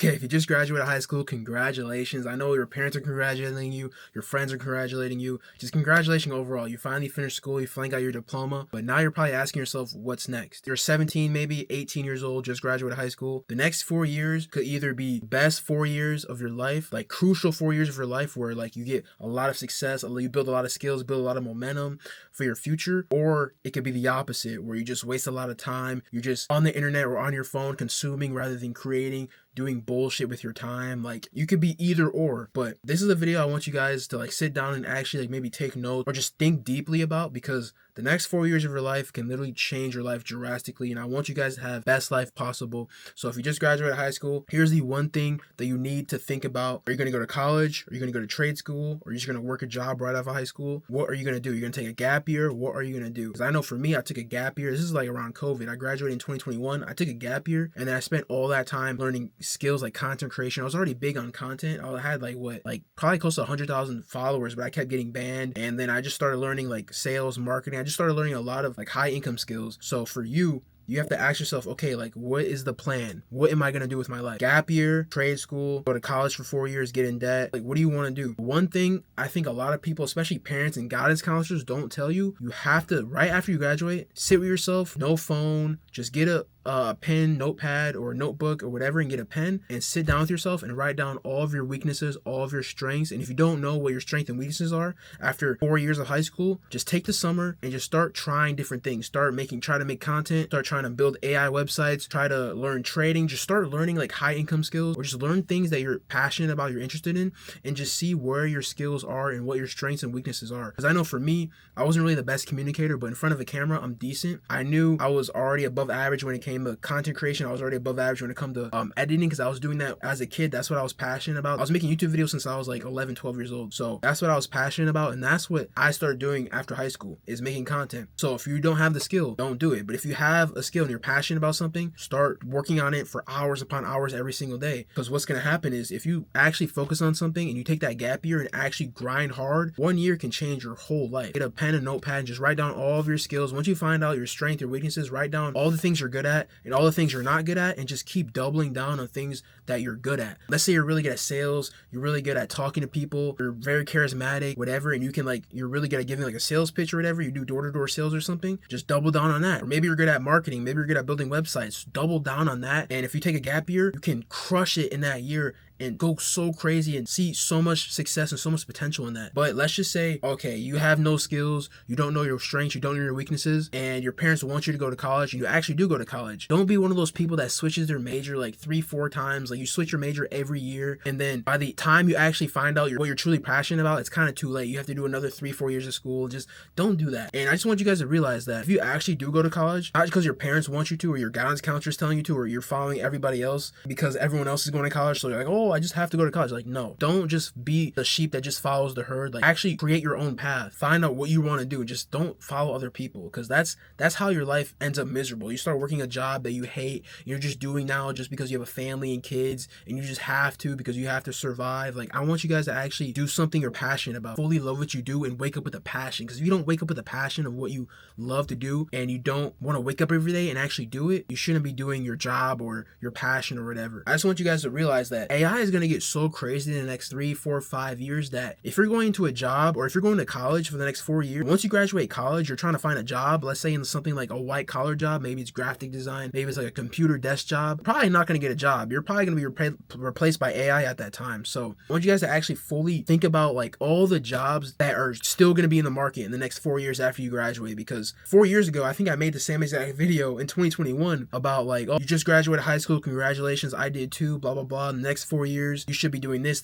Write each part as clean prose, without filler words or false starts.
Okay, if you just graduated high school, congratulations. I know your parents are congratulating you, your friends are congratulating you. Just congratulations overall. You finally finished school, you finally got your diploma, but now you're probably asking yourself, what's next? You're 17, maybe 18 years old, just graduated high school. The next 4 years could either be best 4 years of your life, like crucial 4 years of your life where like you get a lot of success, you build a lot of skills, build a lot of momentum for your future, or it could be the opposite where you just waste a lot of time. You're just on the internet or on your phone consuming rather than creating, doing bullshit with your time. Like you could be either or, but this is a video I want you guys to like sit down and actually like maybe take notes or just think deeply about, because the next 4 years of your life can literally change your life drastically, and I want you guys to have best life possible. So if you just graduated high school, here's the one thing that you need to think about. Are you going to go to college? Are you going to go to trade school? Or are you just going to work a job right out of high school? What are you going to do? You're going to take a gap year? What are you going to do? Because I know for me, I took a gap year. This is like around COVID. I graduated in 2021. I took a gap year, and then I spent all that time learning skills like content creation. I was already big on content. I had like probably close to 100,000 followers, but I kept getting banned. And then I just started learning like sales, marketing. I just started learning a lot of like high income skills. So for you have to ask yourself, okay, like what is the plan? What am I going to do with my life? Gap year, trade school, go to college for 4 years, get in debt. Like, what do you want to do? One thing I think a lot of people, especially parents and guidance counselors, don't tell you, you have to, right after you graduate, sit with yourself, no phone, just get a pen, notepad, or a notebook or whatever, and get a pen and sit down with yourself and write down all of your weaknesses, all of your strengths. And if you don't know what your strengths and weaknesses are after 4 years of high school, just take the summer and just start trying different things. Try to make content, start trying to build AI websites, try to learn trading, just start learning like high income skills, or just learn things that you're passionate about, you're interested in, and just see where your skills are and what your strengths and weaknesses are. Because I know for me, I wasn't really the best communicator, but in front of a camera, I'm decent. I knew I was already above average when it came to content creation. I was already above average when it come to editing, because I was doing that as a kid. That's what I was passionate about. I was making YouTube videos since I was like 11, 12 years old. So that's what I was passionate about, and that's what I started doing after high school, is making content. So if you don't have the skill, don't do it. But if you have a skill and you're passionate about something, start working on it for hours upon hours every single day. Because what's going to happen is if you actually focus on something and you take that gap year and actually grind hard, 1 year can change your whole life. Get a pen and notepad and just write down all of your skills. Once you find out your strength, your weaknesses, write down all the things you're good at and all the things you're not good at, and just keep doubling down on things that you're good at. Let's say you're really good at sales, you're really good at talking to people, you're very charismatic, whatever, and you can like, you're really good at giving like a sales pitch or whatever, you do door-to-door sales or something, just double down on that. Or maybe you're good at marketing, maybe you're good at building websites, double down on that. And if you take a gap year, you can crush it in that year and go so crazy and see so much success and so much potential in that. But let's just say, okay, you have no skills, you don't know your strengths, you don't know your weaknesses, and your parents want you to go to college, and you actually do go to college. Don't be one of those people that switches their major like 3-4 times. Like you switch your major every year, and then by the time you actually find out what you're truly passionate about, it's kind of too late. You have to do another 3-4 years of school. Just don't do that. And I just want you guys to realize that if you actually do go to college, not because your parents want you to, or your guidance counselor is telling you to, or you're following everybody else because everyone else is going to college, so you're like, oh, I just have to go to college. Like, no, don't just be the sheep that just follows the herd. Like, actually create your own path. Find out what you want to do. Just don't follow other people, because that's how your life ends up miserable. You start working a job that you hate. You're just doing now just because you have a family and kids, and you just have to because you have to survive. Like, I want you guys to actually do something you're passionate about. Fully love what you do and wake up with a passion. Because if you don't wake up with a passion of what you love to do, and you don't want to wake up every day and actually do it, you shouldn't be doing your job or your passion or whatever. I just want you guys to realize that AI is going to get so crazy in the next 3, 4, 5 years that if you're going into a job, or if you're going to college for the next 4 years, once you graduate college, you're trying to find a job, let's say in something like a white collar job, maybe it's graphic design, maybe it's like a computer desk job, probably not going to get a job. You're probably going to be replaced by AI at that time. So I want you guys to actually fully think about like all the jobs that are still going to be in the market in the next 4 years after you graduate. Because 4 years ago, I think I made the same exact video in 2021 about like, oh, you just graduated high school, congratulations, I did too, blah blah blah. In the next 4 years you should be doing this.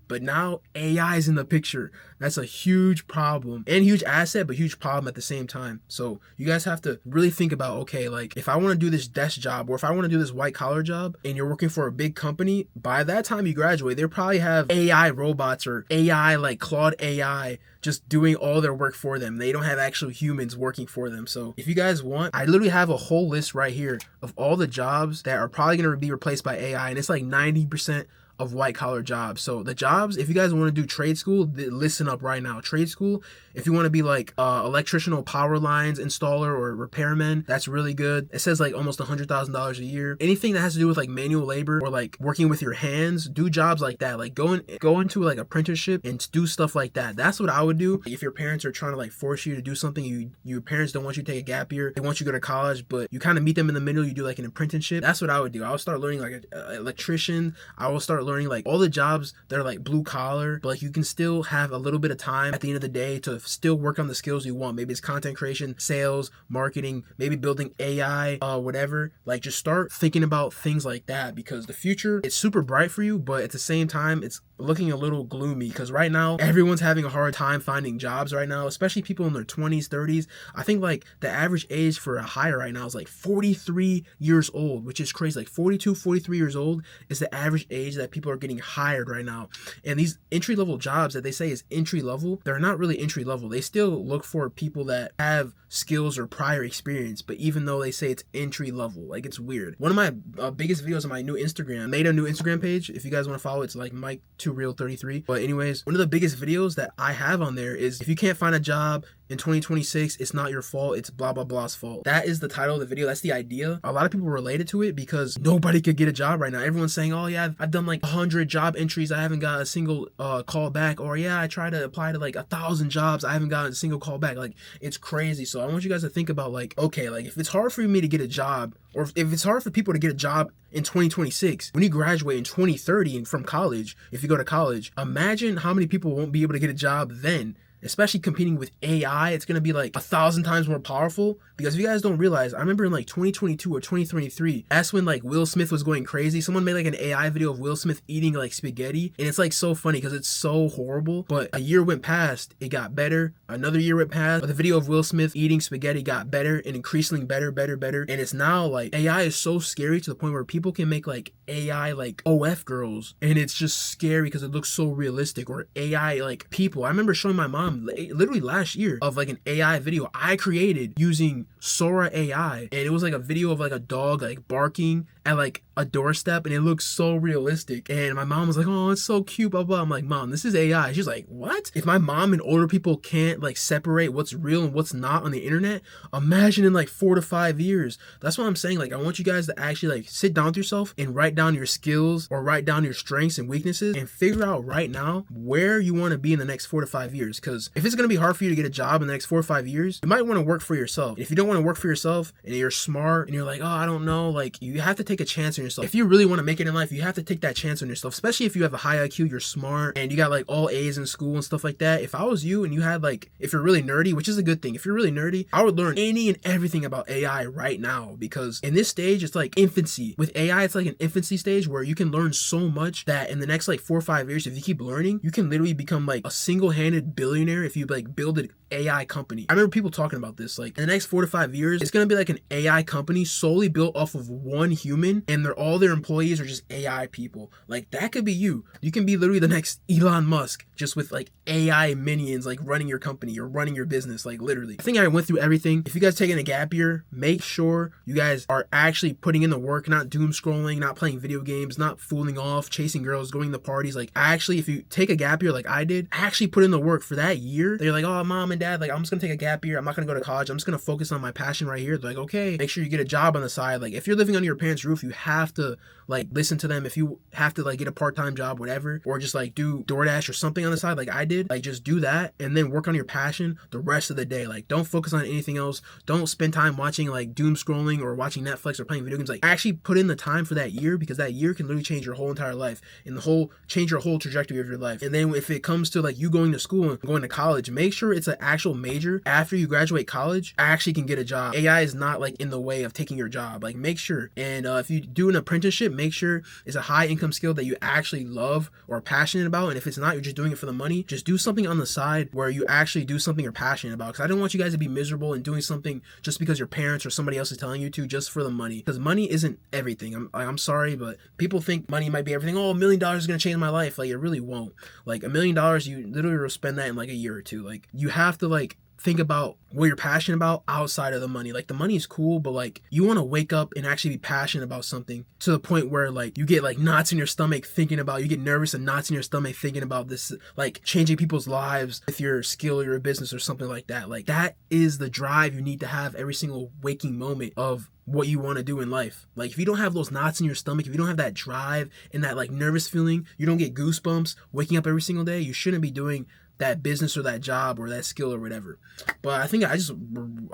But now AI is in the picture. That's a huge problem, and huge asset, but huge problem at the same time. So you guys have to really think about, okay, like if I want to do this desk job, or if I want to do this white collar job, and you're working for a big company, by that time you graduate, they probably have AI robots or AI like Claude AI just doing all their work for them. They don't have actual humans working for them. So if you guys want, I literally have a whole list right here of all the jobs that are probably going to be replaced by AI, and it's like 90% of white collar jobs. So the jobs, if you guys want to do trade school, listen up right now. Trade school, if you want to be like electrician or power lines installer or repairman, that's really good. It says like almost $100,000 a year. Anything that has to do with like manual labor or like working with your hands, do jobs like that. Like go into like apprenticeship and do stuff like that. That's what I would do. If your parents are trying to like force you to do something, your parents don't want you to take a gap year, they want you to go to college, but you kind of meet them in the middle, you do like an apprenticeship. That's what I would do. I would start learning like an electrician. I will start learning like all the jobs that are like blue collar, but like you can still have a little bit of time at the end of the day to still work on the skills you want. Maybe it's content creation, sales, marketing, maybe building AI, whatever. Like just start thinking about things like that, because the future, it's super bright for you, but at the same time, it's looking a little gloomy because right now everyone's having a hard time finding jobs right now, especially people in their 20s, 30s. I think like the average age for a hire right now is like 43 years old, which is crazy. Like 42, 43 years old is the average age that people are getting hired right now. And these entry level jobs that they say is entry level, they're not really entry level. They still look for people that have skills or prior experience, but even though they say it's entry level, like it's weird. One of my biggest videos on my new Instagram, I made a new Instagram page. If you guys want to follow, it's like Miketooreal33. But anyways, one of the biggest videos that I have on there is, if you can't find a job in 2026, it's not your fault, it's blah blah blah's fault. That is the title of the video. That's the idea. A lot of people related to it because nobody could get a job right now. Everyone's saying, oh yeah, I've done like 100 job entries, I haven't got a single call back. Or yeah, I tried to apply to like 1,000 jobs, I haven't gotten a single call back. Like it's crazy. So I want you guys to think about like, okay, like if it's hard for me to get a job, or if it's hard for people to get a job in 2026, when you graduate in 2030 and from college, if you go to college, imagine how many people won't be able to get a job then. Especially competing with AI, it's going to be like 1,000 times more powerful. Because if you guys don't realize, I remember in like 2022 or 2023, that's when like Will Smith was going crazy. Someone made like an AI video of Will Smith eating like spaghetti, and it's like so funny because it's so horrible. But a year went past, it got better. Another year went past, but the video of Will Smith eating spaghetti got better and increasingly better. And it's now like AI is so scary to the point where people can make like AI like OF girls, and it's just scary because it looks so realistic. Or AI like people. I remember showing my mom literally last year of like an AI video I created using Sora AI, and it was like a video of like a dog like barking at like a doorstep, and it looks so realistic. And my mom was like, oh, it's so cute, blah blah. I'm like, Mom, this is AI. She's like, what? If my mom and older people can't like separate what's real and what's not on the internet, imagine in like 4 to 5 years. That's what I'm saying. Like I want you guys to actually like sit down with yourself and write down your skills or write down your strengths and weaknesses and figure out right now where you want to be in the next 4 to 5 years. Because if it's going to be hard for you to get a job in the next 4 or 5 years, you might want to work for yourself. If you don't want to work for yourself and you're smart and you're like, oh, I don't know, like you have to take a chance on yourself. If you really want to make it in life, you have to take that chance on yourself, especially if you have a high IQ, you're smart, and you got like all A's in school and stuff like that. If I was you and you had like, if you're really nerdy, which is a good thing, if you're really nerdy, I would learn any and everything about AI right now, because in this stage, it's like infancy. With AI, it's like an infancy stage where you can learn so much that in the next like 4 or 5 years, if you keep learning, you can literally become like a single-handed billionaire if you like build an AI company. I remember people talking about this, like in the next 4 to 5 years, it's gonna be like an AI company solely built off of one human, and all their employees are just AI people. Like that could be you. You can be literally the next Elon Musk, just with like AI minions like running your company or running your business, like literally. I think I went through everything. If you guys taking a gap year, make sure you guys are actually putting in the work, not doom scrolling, not playing video games, not fooling off, chasing girls, going to parties. Like actually, if you take a gap year like I did, actually put in the work for that year. They're like, oh, Mom and Dad, like I'm just gonna take a gap year, I'm not gonna go to college, I'm just gonna focus on my passion right here. They're like, okay, make sure you get a job on the side. Like if you're living under your parents' roof, you have to like listen to them. If you have to like get a part-time job, whatever, or just like do DoorDash or something on the side like I did, like just do that and then work on your passion the rest of the day. Like don't focus on anything else. Don't spend time watching like doom scrolling or watching Netflix or playing video games. Like actually put in the time for that year, because that year can literally change your whole entire life and change your whole trajectory of your life. And then if it comes to like you going to school and going to college, make sure it's an actual major after you graduate college, actually can get a job. AI is not like in the way of taking your job. Like make sure, and if you do an apprenticeship, make sure it's a high income skill that you actually love or are passionate about. And if it's not, you're just doing it for the money, just do something on the side where you actually do something you're passionate about. Because I don't want you guys to be miserable and doing something just because your parents or somebody else is telling you to, just for the money. Because money isn't everything. I'm sorry, but people think money might be everything. Oh, $1 million is gonna change my life. Like it really won't. Like $1 million, you literally will spend that in like a year or two. Like you have to like think about what you're passionate about outside of the money. Like the money is cool, but like you want to wake up and actually be passionate about something to the point where like you get like knots in your stomach thinking about, you get nervous and knots in your stomach thinking about this, like changing people's lives with your skill or your business or something like that. Like that is the drive you need to have every single waking moment of what you want to do in life. Like if you don't have those knots in your stomach, if you don't have that drive and that like nervous feeling, you don't get goosebumps waking up every single day, you shouldn't be doing that business or that job or that skill or whatever. But I think I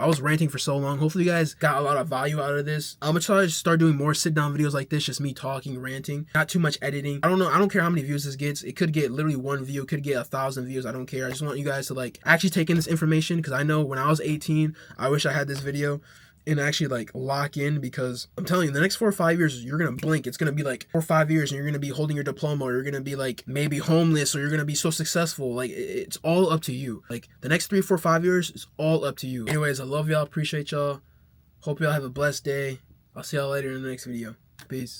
was ranting for so long. Hopefully you guys got a lot of value out of this. I'm gonna try to start doing more sit down videos like this, just me talking, ranting, not too much editing. I don't know, I don't care how many views this gets. It could get literally 1 view, it could get 1,000 views. I don't care. I just want you guys to like actually take in this information, because I know when I was 18, I wish I had this video and actually like lock in, because I'm telling you, the next 4 or 5 years, you're gonna blink. It's gonna be like 4 or 5 years and you're gonna be holding your diploma, or you're gonna be like maybe homeless, or you're gonna be so successful. Like it's all up to you. Like the next 3, 4, 5 years is all up to you. Anyways, I love y'all, appreciate y'all, hope y'all have a blessed day. I'll see y'all later in the next video. Peace.